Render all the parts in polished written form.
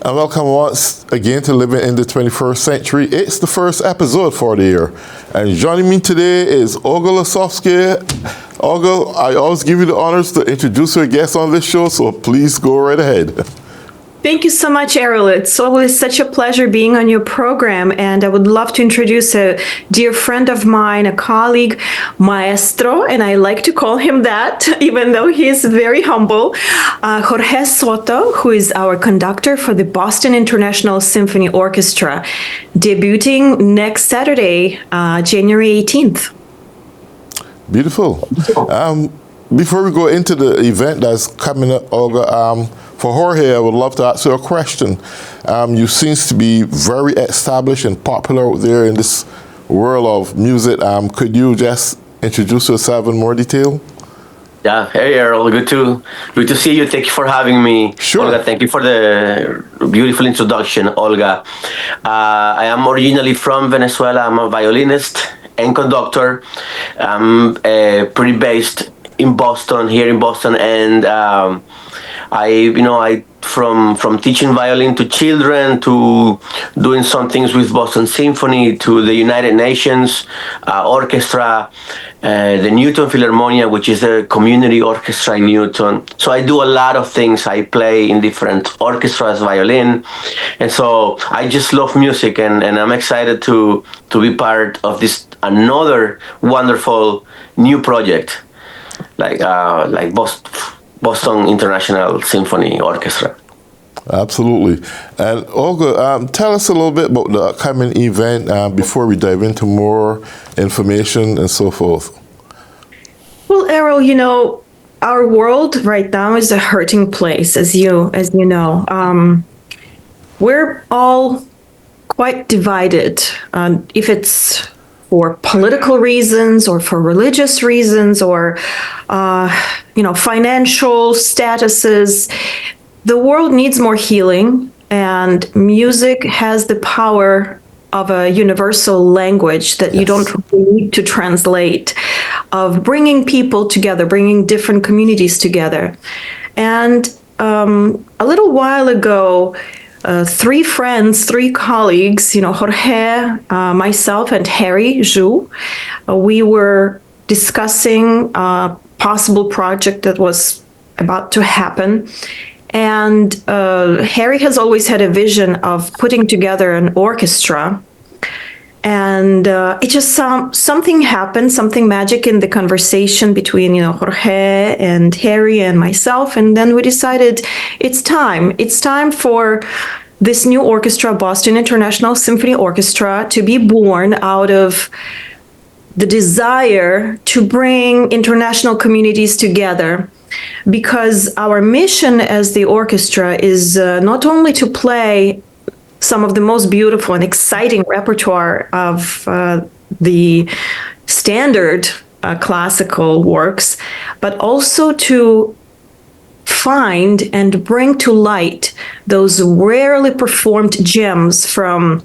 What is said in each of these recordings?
And welcome once again to Living in the 21st Century. It's the first episode for the year. And joining me today is Olga Lisovska. Olga, I always give you the honors to introduce your guest on this show, so please go right ahead. Thank you so much, Errol. It's always such a pleasure being on your program, and I would love to introduce a dear friend of mine, a colleague, maestro, and I like to call him that, even though he is very humble, Jorge Soto, who is our conductor for the Boston International Symphony Orchestra, debuting next Saturday, January 18th. Beautiful. Before we go into the event that's coming up, Olga, for Jorge, I would love to ask you a question. You seem to be very established and popular out there in this world of music. Could you just introduce yourself in more detail? Yeah. Hey, Errol. Good to see you. Thank you for having me. Sure. Olga, thank you for the beautiful introduction, Olga. I am originally from Venezuela. I'm a violinist and conductor. I'm pretty based in Boston, here in Boston, and I from teaching violin to children to doing some things with Boston Symphony to the United Nations Orchestra, the Newton Philharmonia, which is a community orchestra in Newton. So I do a lot of things. I play in different orchestras, violin, and so I just love music, and I'm excited to be part of this another wonderful new project like Boston International Symphony Orchestra. Absolutely. And Olga, tell us a little bit about the upcoming event before we dive into more information and so forth. Well, Errol, our world right now is a hurting place, as you know. We're all quite divided. If it's for political reasons or for religious reasons or financial statuses, the world needs more healing, and music has the power of a universal language that you don't really need to translate, of bringing people together, bringing different communities together. And a little while ago, three colleagues, Jorge, myself, and Harry Zhu, we were discussing a possible project that was about to happen. And Harry has always had a vision of putting together an orchestra. And it just something happened, something magic in the conversation between Jorge and Harry and myself, and then we decided it's time for this new orchestra, Boston International Symphony Orchestra, to be born out of the desire to bring international communities together, because our mission as the orchestra is not only to play some of the most beautiful and exciting repertoire of the standard classical works, but also to find and bring to light those rarely performed gems from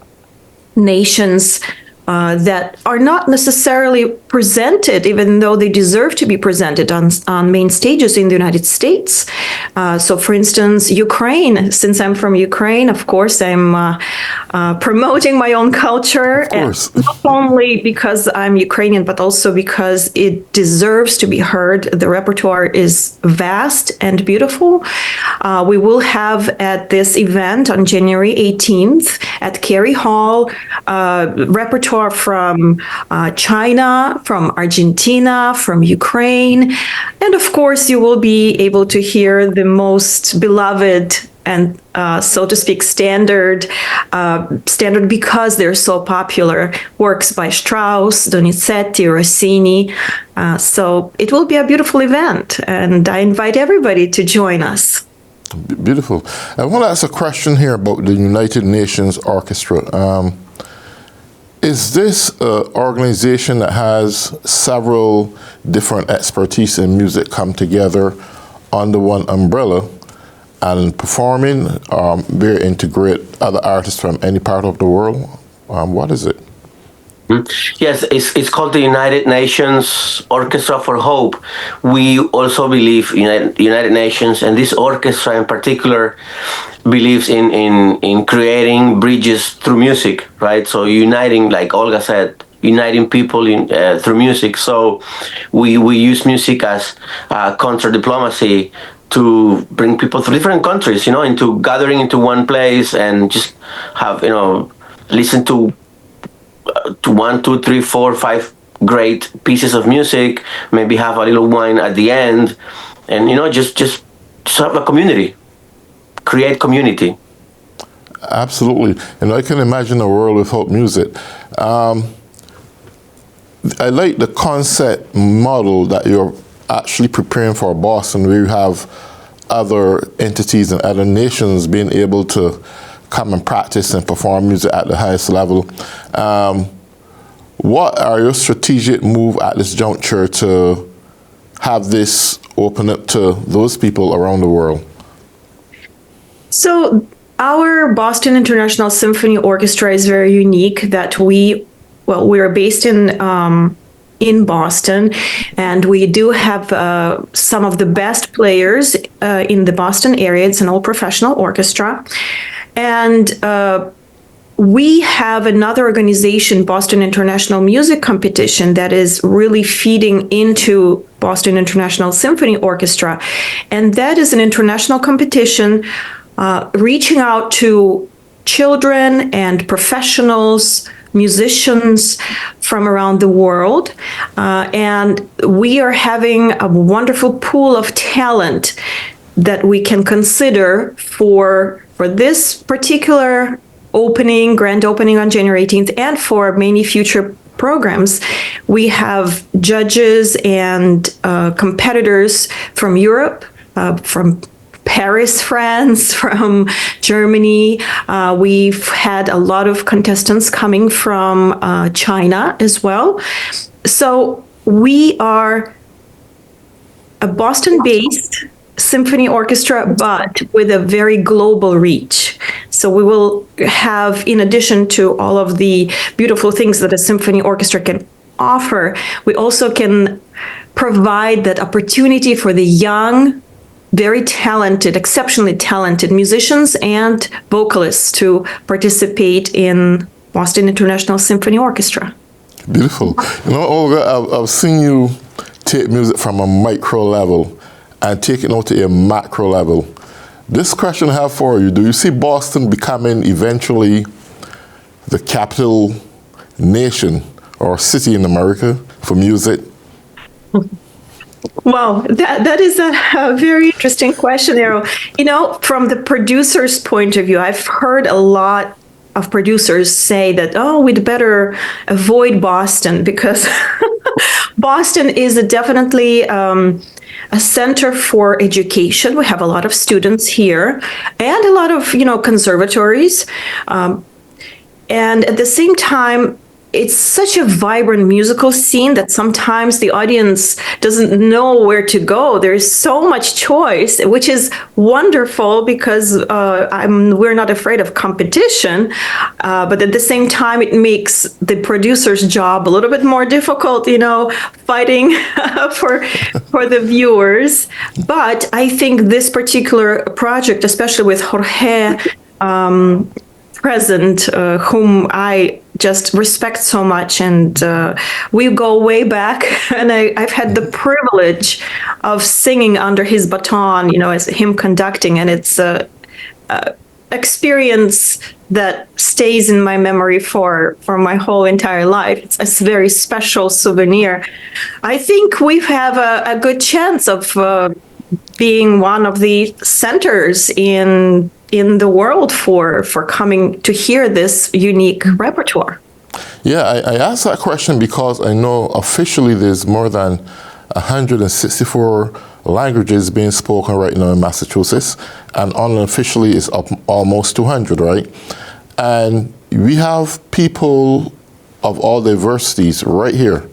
nations that are not necessarily presented, even though they deserve to be presented on main stages in the United States. So, for instance, Ukraine. Since I'm from Ukraine, of course, I'm promoting my own culture. Of course. And not only because I'm Ukrainian, but also because it deserves to be heard. The repertoire is vast and beautiful. We will have at this event on January 18th at Carey Hall repertoire from China, from Argentina, from Ukraine, and of course you will be able to hear the most beloved and so to speak standard because they're so popular works by Strauss, Donizetti, Rossini. So it will be a beautiful event, and I invite everybody to join us. Beautiful. I want to ask a question here about the United Nations Orchestra. Is this an organization that has several different expertise in music come together under one umbrella and performing, they integrate other artists from any part of the world? What is it? Yes, it's called the United Nations Orchestra for Hope. We also believe United Nations, and this orchestra in particular believes in creating bridges through music, right? So uniting, like Olga said, uniting people through music. So we use music as counter diplomacy to bring people from different countries, into gathering into one place and just have, listen to one, two, three, four, five great pieces of music. Maybe have a little wine at the end, and just have a community, create community. Absolutely. And I can imagine a world without music. I like the concept model that you're actually preparing for Boston, where you have other entities and other nations being able to come and practice and perform music at the highest level. What are your strategic move at this juncture to have this open up to those people around the world? So our Boston International Symphony Orchestra is very unique that we are based in Boston, and we do have some of the best players in the Boston area. It's an all-professional orchestra. And we have another organization, Boston International Music Competition, that is really feeding into Boston International Symphony Orchestra. And that is an international competition reaching out to children and professionals, musicians from around the world. And we are having a wonderful pool of talent that we can consider for this particular grand opening on January 18th, and for many future programs. We have judges and competitors from Europe, from Paris, France, from Germany. We've had a lot of contestants coming from China as well. So we are a Boston-based symphony orchestra, but with a very global reach. So we will have, in addition to all of the beautiful things that a symphony orchestra can offer, we also can provide that opportunity for the young, very talented, exceptionally talented musicians and vocalists to participate in Boston International Symphony Orchestra. Beautiful. Olga, I've seen you take music from a micro level and take it out to a macro level. This question I have for you: do you see Boston becoming eventually the capital nation or city in America for music? Wow, that is a very interesting question, Errol. From the producer's point of view, I've heard a lot of producers say that, we'd better avoid Boston because Boston is definitely a center for education. We have a lot of students here and a lot of, conservatories. And at the same time, it's such a vibrant musical scene that sometimes the audience doesn't know where to go. There's so much choice, which is wonderful because we're not afraid of competition. But at the same time, it makes the producer's job a little bit more difficult, fighting for the viewers. But I think this particular project, especially with Jorge present, whom I just respect so much, and we go way back, and I've had the privilege of singing under his baton, as him conducting, and it's a experience that stays in my memory for my whole entire life. It's a very special souvenir. I think we have a good chance of being one of the centers in the world for coming to hear this unique repertoire. Yeah, I asked that question because I know officially there's more than 164 languages being spoken right now in Massachusetts, and unofficially it's up almost 200, right? And we have people of all diversities right here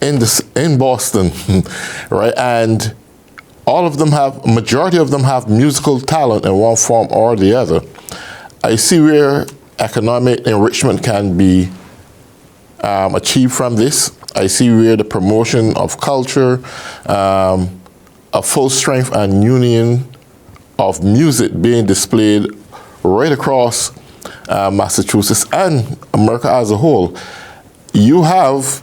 in Boston, right? And majority of them have musical talent in one form or the other. I see where economic enrichment can be achieve from this. I see where the promotion of culture, a full strength and union of music being displayed right across Massachusetts and America as a whole. You have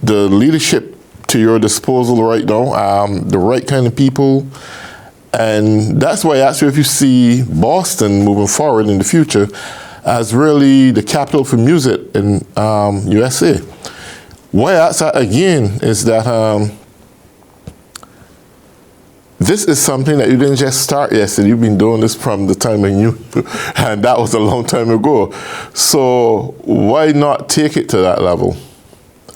the leadership to your disposal right now, the right kind of people, and that's why I asked you if you see Boston moving forward in the future as really the capital for music in USA. Why I ask that again is that this is something that you didn't just start yesterday. You've been doing this from the time I knew you, and that was a long time ago. So why not take it to that level?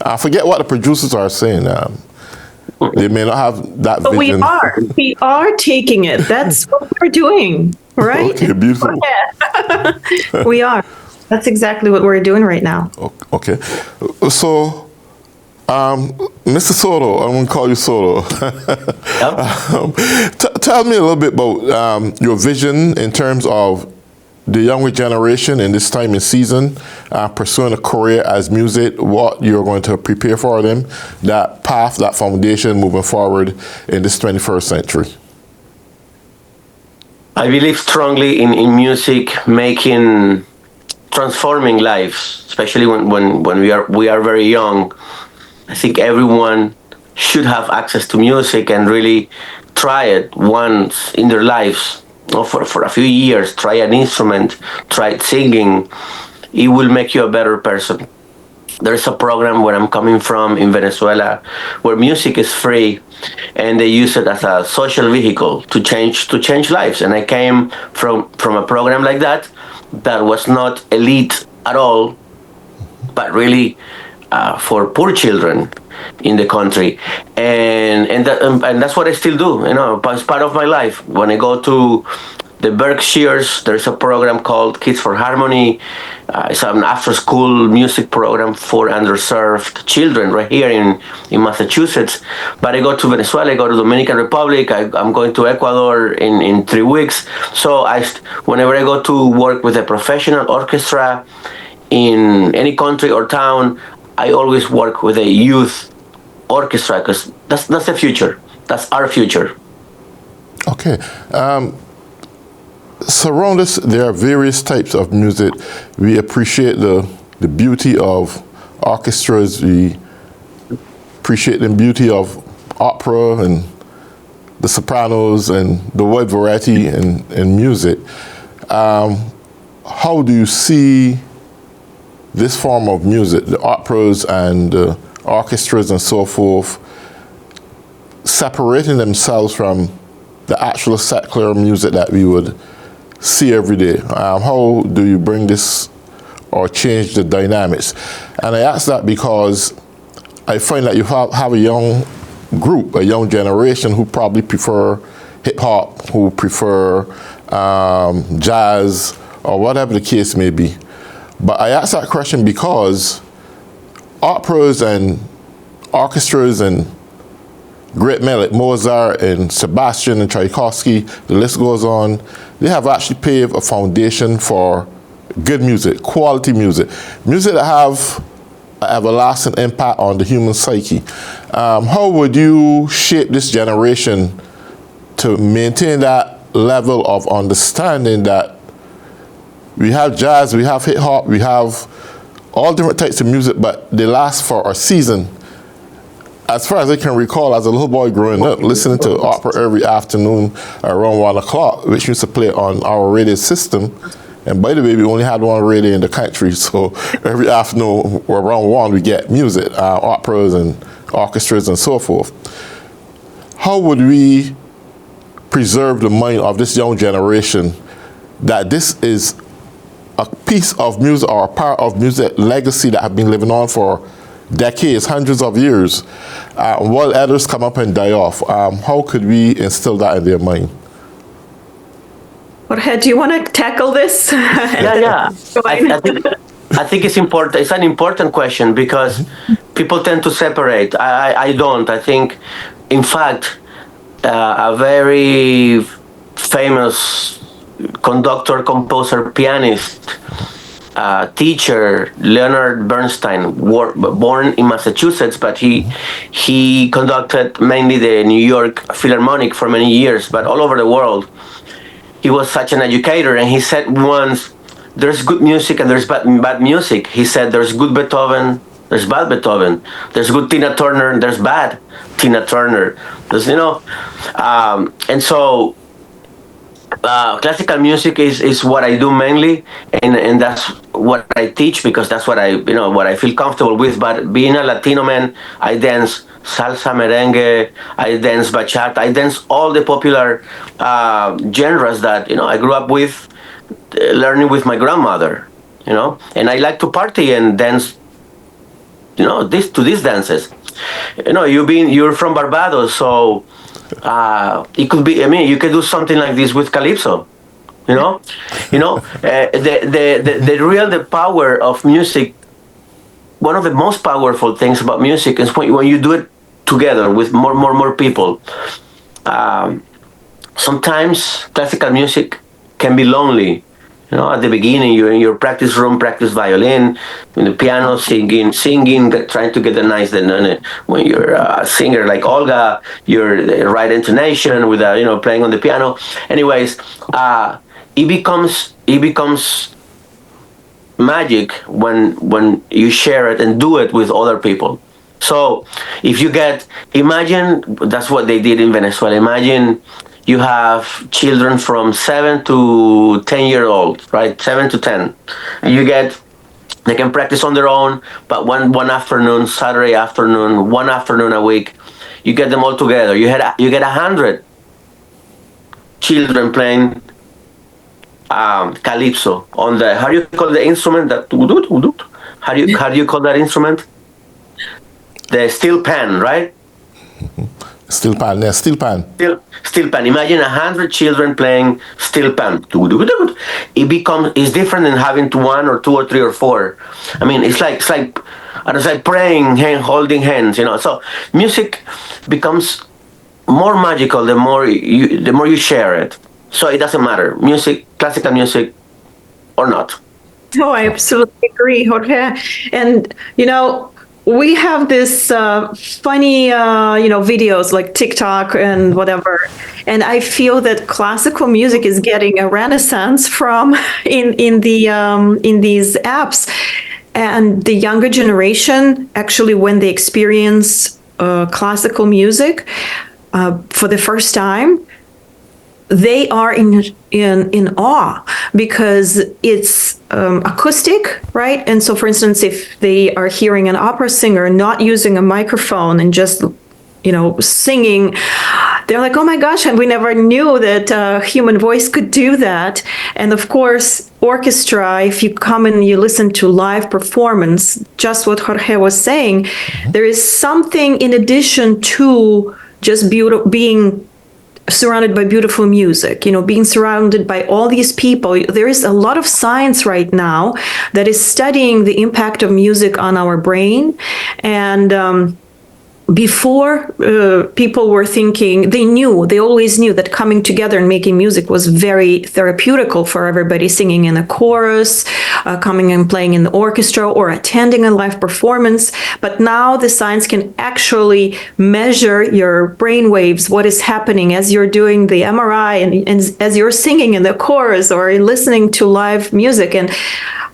I forget what the producers are saying. They may not have that But vision. we are taking it. That's what we're doing, right? Okay, beautiful. Yeah. We are. That's exactly what we're doing right now. Okay. So, Mr. Soto, I'm going to call you Soto. Tell me a little bit about your vision in terms of the younger generation in this time and season, pursuing a career as music, what you're going to prepare for them, that path, that foundation moving forward in this 21st century. I believe strongly in music transforming lives, especially when we are very young. I think everyone should have access to music and really try it once in their lives. For a few years, try an instrument, try singing. It will make you a better person. There's a program where I'm coming from in Venezuela where music is free and they use it as a social vehicle to change lives. And I came from a program like that was not elite at all, but really for poor children in the country, and that's what I still do. It's part of my life. When I go to the Berkshires, there's a program called Kids for Harmony. It's an after-school music program for underserved children right here in Massachusetts. But I go to Venezuela, I go to Dominican Republic, I'm going to Ecuador in 3 weeks. So whenever I go to work with a professional orchestra in any country or town, I always work with a youth orchestra because that's the future. That's our future. Okay. Surround us, there are various types of music. We appreciate the beauty of orchestras. We appreciate the beauty of opera and the sopranos and the wide variety in music. How do you see this form of music, the operas and the orchestras and so forth, separating themselves from the actual secular music that we would see every day? How do you bring this or change the dynamics? And I ask that because I find that you have a young group, a young generation who probably prefer hip-hop, who prefer jazz, or whatever the case may be. But I ask that question because operas and orchestras and great men like Mozart and Sebastian and Tchaikovsky, the list goes on, they have actually paved a foundation for good music, quality music that have an everlasting impact on the human psyche. How would you shape this generation to maintain that level of understanding that we have jazz, we have hip-hop, we have all different types of music, but they last for a season? As far as I can recall, as a little boy growing up, listening to opera every afternoon around 1 o'clock, which used to play on our radio system. And by the way, we only had one radio in the country, so every afternoon around 1 we get music, operas and orchestras and so forth. How would we preserve the mind of this young generation that this is a piece of music or a part of music legacy that have been living on for decades, hundreds of years, while others come up and die off? How could we instill that in their mind? Jorge, do you want to tackle this? Yeah. I think it's important. It's an important question because people tend to separate. I don't. I think, in fact, a very famous conductor, composer, pianist, teacher, Leonard Bernstein, born in Massachusetts, but he conducted mainly the New York Philharmonic for many years, but all over the world. He was such an educator, and he said once, there's good music and there's bad music. He said there's good Beethoven, there's bad Beethoven. There's good Tina Turner and there's bad Tina Turner. There's, and so classical music is what I do mainly, and that's what I teach, because that's what I feel comfortable with. But being a Latino man, I dance salsa, merengue, I dance bachata, I dance all the popular genres that I grew up with, learning with my grandmother, and I like to party and dance, these dances. You're from Barbados, so it could be. I mean, you could do something like this with calypso. The power of music. One of the most powerful things about music is when you do it together with more people. Sometimes classical music can be lonely. At the beginning, you're in your practice room, practice violin, in the piano, singing, trying to get the nice. Then when you're a singer like Olga, you're the right intonation with playing on the piano. Anyways, it becomes magic when you share it and do it with other people. So if you imagine that's what they did in Venezuela. Imagine you have children from 7 to 10-year-old, right? 7 to 10. And they can practice on their own, but one afternoon, Saturday afternoon, one afternoon a week, you get them all together. You get 100 children playing calypso on the, how do you call the instrument? How do you call that instrument? The steel pan, right? Steel pan, yeah, steel pan. Steel pan. Imagine 100 children playing steel pan. It's different than having one or two or three or four. I mean, it's like praying, holding hands. So music becomes more magical the more you share it. So it doesn't matter, classical music or not. Oh, I absolutely agree, Jorge. And we have this funny, videos like TikTok and whatever, and I feel that classical music is getting a renaissance from in these apps, and the younger generation actually, when they experience classical music for the first time, they are in awe, because it's acoustic, right? And so, for instance, if they are hearing an opera singer not using a microphone and just singing, they're like, oh my gosh, and we never knew that a human voice could do that. And of course, orchestra, if you come and you listen to live performance, just what Jorge was saying, there is something in addition to just being surrounded by beautiful music, being surrounded by all these people. There is a lot of science right now that is studying the impact of music on our brain. And before, people were thinking, they always knew that coming together and making music was very therapeutical for everybody, singing in a chorus, coming and playing in the orchestra, or attending a live performance. But now the science can actually measure your brain waves, what is happening as you're doing the MRI and as you're singing in the chorus or listening to live music. And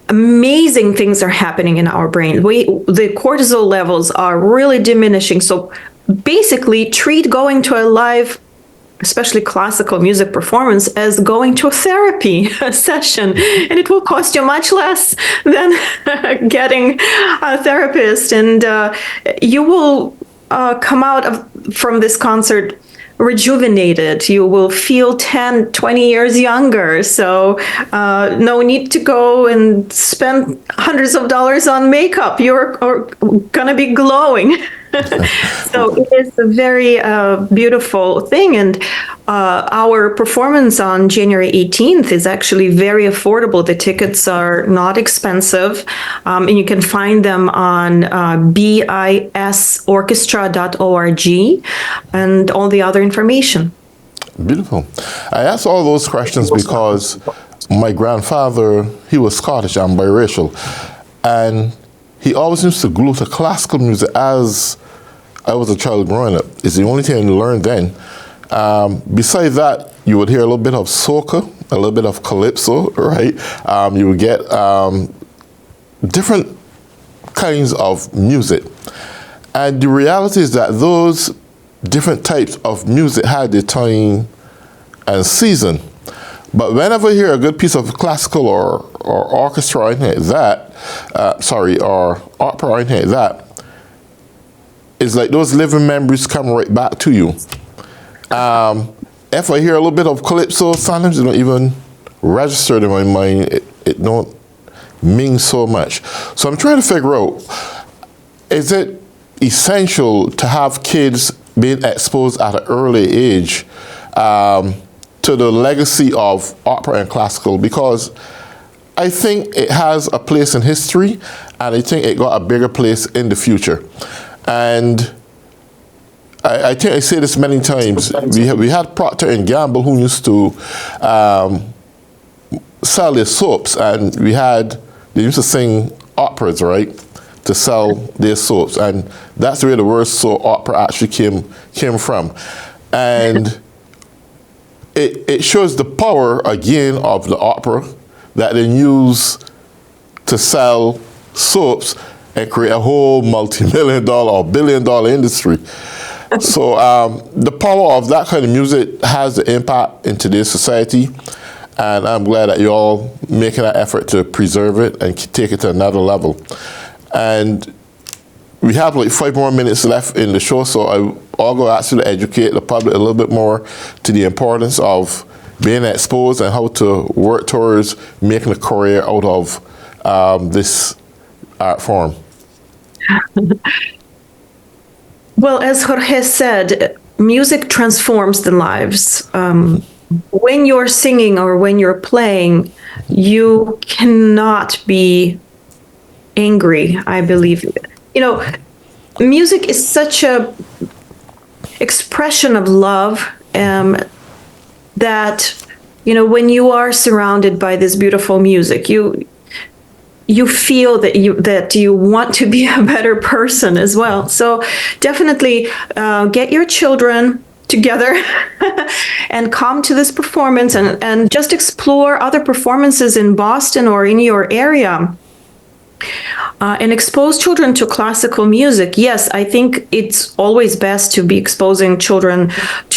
amazing things are happening in our brain. The cortisol levels are really diminishing. So basically, treat going to a live, especially classical music performance, as going to a therapy session, and it will cost you much less than getting a therapist, and you will come out from this concert rejuvenated. You will feel 10, 20 years younger. So no need to go and spend hundreds of dollars on makeup. You're gonna be glowing. So it is a very beautiful thing. And our performance on January 18th is actually very affordable. The tickets are not expensive, and you can find them on bisorchestra.org and all the other information. Beautiful. I asked all those questions because my grandfather, he was Scottish and biracial, and he always used to glue to classical music as I was a child growing up. It's the only thing I learned then. Besides that, you would hear a little bit of soca, a little bit of calypso, right? You would get different kinds of music. And the reality is that those different types of music had their time and season. But whenever you hear a good piece of classical or orchestra or anything like that, or opera or anything like that, it's like those living memories come right back to you. If I hear a little bit of calypso, sometimes it don't even register in my mind. It don't mean so much. So I'm trying to figure out, is it essential to have kids being exposed at an early age to the legacy of opera and classical? Because I think it has a place in history, and I think it got a bigger place in the future. And I think I say this many times. We had Procter and Gamble who used to sell their soaps, and they used to sing operas, right, to sell their soaps, and that's where the word soap opera actually came from. And it shows the power again of the opera that they use to sell soaps and create a whole multi-million-dollar or billion-dollar industry. So the power of that kind of music has the impact in today's society, and I'm glad that you're all making that effort to preserve it and take it to another level. And we have like 5 more minutes left in the show, so I'll go actually educate the public a little bit more to the importance of being exposed and how to work towards making a career out of this art form. Well, as Jorge said, music transforms the lives. When you're singing or when you're playing, you cannot be angry, I believe. You know, music is such a expression of love that, you know, when you are surrounded by this beautiful music, you feel that you want to be a better person as well. So definitely get your children together and come to this performance and just explore other performances in Boston or in your area. And expose children to classical music. Yes, I think it's always best to be exposing children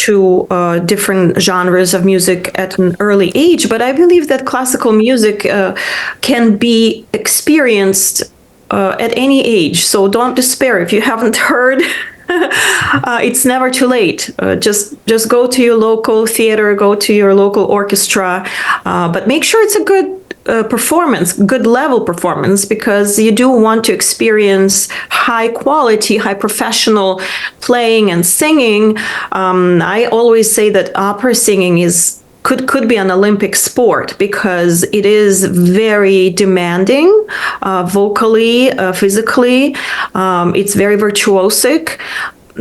to different genres of music at an early age, but I believe that classical music can be experienced at any age. So don't despair if you haven't heard. It's never too late. Just go to your local theater, go to your local orchestra, but make sure it's a good performance, good level performance, because you do want to experience high quality, high professional playing and singing. I always say that opera singing could be an Olympic sport because it is very demanding vocally, physically. It's very virtuosic.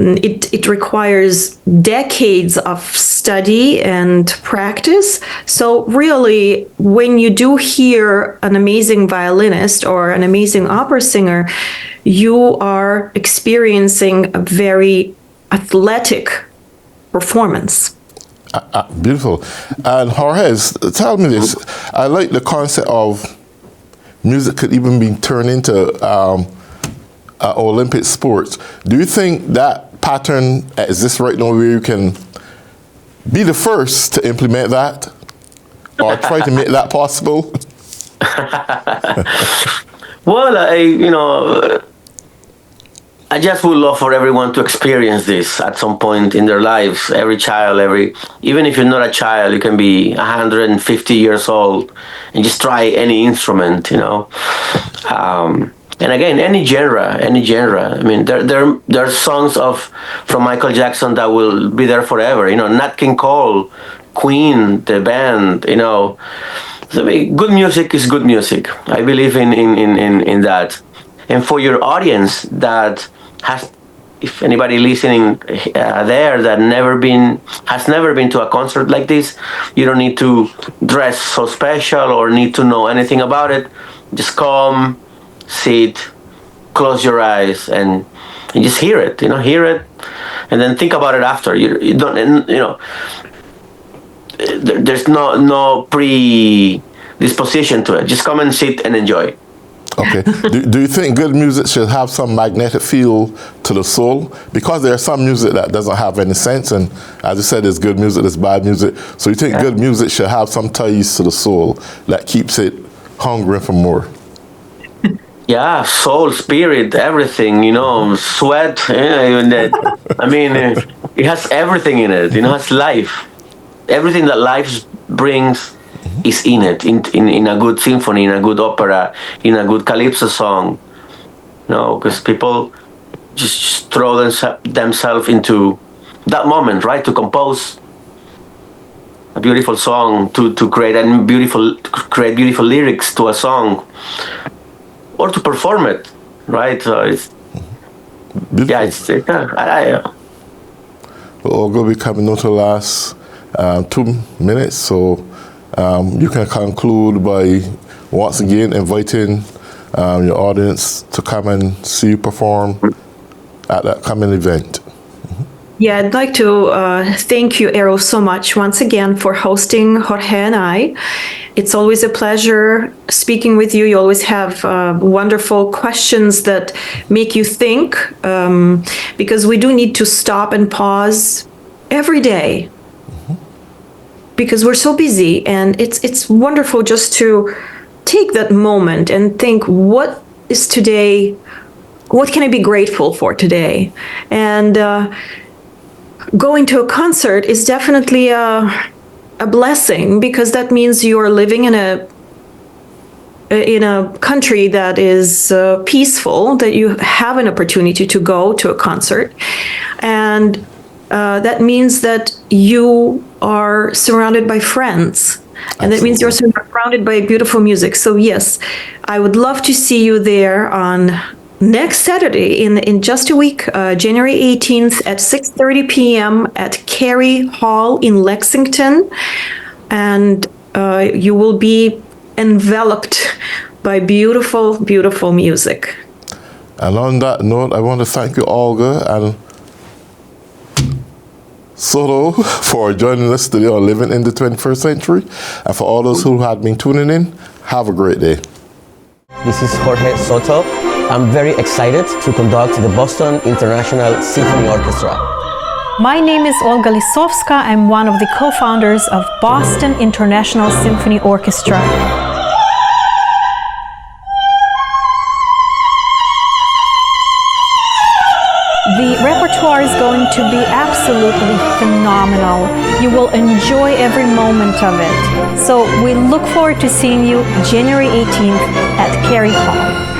It requires decades of study and practice. So really, when you do hear an amazing violinist or an amazing opera singer, you are experiencing a very athletic performance. Beautiful. And Jorge, tell me this. I like the concept of music could even be turned into Olympic sports. Do you think that pattern exists right now where you can be the first to implement that or try to make that possible? Well, I just would love for everyone to experience this at some point in their lives. Every child, even if you're not a child, you can be 150 years old and just try any instrument, And again, any genre. I mean, there are songs from Michael Jackson that will be there forever. Nat King Cole, Queen, the band. So good music is good music. I believe in that. And for your audience that has if anybody listening there that has never been to a concert like this, you don't need to dress so special or need to know anything about it. Just come, sit, close your eyes, and just hear it. Hear it, and then think about it after. You don't, there's no predisposition to it. Just come and sit and enjoy. Okay. Do you think good music should have some magnetic feel to the soul? Because there's some music that doesn't have any sense, and as you said, there's good music, there's bad music. So you think good music should have some ties to the soul that keeps it hungry for more? Yeah, soul, spirit, everything, sweat, even that. I mean, it has everything in it, it has life. Everything that life brings is in it, in a good symphony, in a good opera, in a good calypso song. Because people just throw themselves into that moment, right? To compose a beautiful song, to create beautiful lyrics to a song, or to perform it, right? So it's Olga, we're coming down to the last 2 minutes, so you can conclude by once again inviting your audience to come and see you perform at that coming event. Yeah, I'd like to thank you, Errol, so much once again for hosting Jorge and I. It's always a pleasure speaking with you. You always have wonderful questions that make you think, because we do need to stop and pause every day, because we're so busy, and it's wonderful just to take that moment and think, what is today? What can I be grateful for today? And going to a concert is definitely a blessing, because that means you are living in a country that is peaceful, that you have an opportunity to go to a concert, and that means that you are surrounded by friends. And that means you're surrounded by beautiful music. So yes, I would love to see you there on next Saturday in just a week, January 18th at 6:30 p.m. at Carey Hall in Lexington. And you will be enveloped by beautiful, beautiful music. And on that note, I want to thank you, Olga and Soto, for joining us today on Living in the 21st Century. And for all those who have been tuning in, have a great day. This is Jorge Soto. I'm very excited to conduct the Boston International Symphony Orchestra. My name is Olga Lisovska. I'm one of the co-founders of Boston International Symphony Orchestra. The repertoire is going to be absolutely phenomenal. You will enjoy every moment of it. So we look forward to seeing you January 18th at Carey Hall.